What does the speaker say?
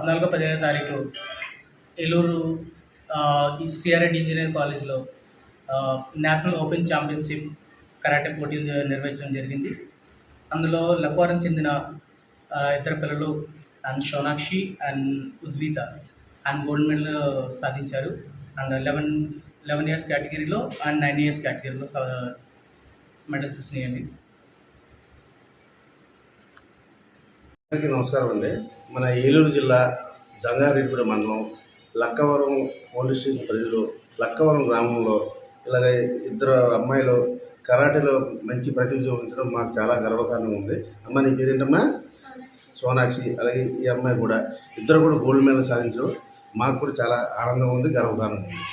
14-15 తారీఖు ఏలూరు సిఆర్ఎండ్ ఇంజనీరింగ్ కాలేజ్లో నేషనల్ ఓపెన్ ఛాంపియన్షిప్ కరాటే పోటీలు నిర్వహించడం జరిగింది. అందులో లక్వరం చెందిన ఇద్దరు పిల్లలు and Sonakshi and Udvitha and gold medal సాధించారు. అండ్ 11 ఇయర్స్ కేటగిరీలో అండ్ 9 ఇయర్స్ కేటగిరీలో మెడల్స్ వచ్చినాయండి. నమస్కారం అండి. మన ఏలూరు జిల్లా జంగారెడ్డిగూడెం మండలం లక్కవరం పోలీస్ స్టేషన్ పరిధిలో లక్కవరం గ్రామంలో ఇలాగ ఇద్దరు అమ్మాయిలు కరాటేలో మంచి ప్రతిభ చూపించడం మాకు చాలా గర్వకారణంగా ఉంది. అమ్మ, నీ పేరేంటమ్మా? సోనాక్షి. అలాగే ఈ అమ్మాయి కూడా ఇద్దరు కూడా గోల్డ్ మెడల్ సాధించడం మాకు కూడా చాలా ఆనందంగా ఉంది, గర్వకారణంగా ఉంది.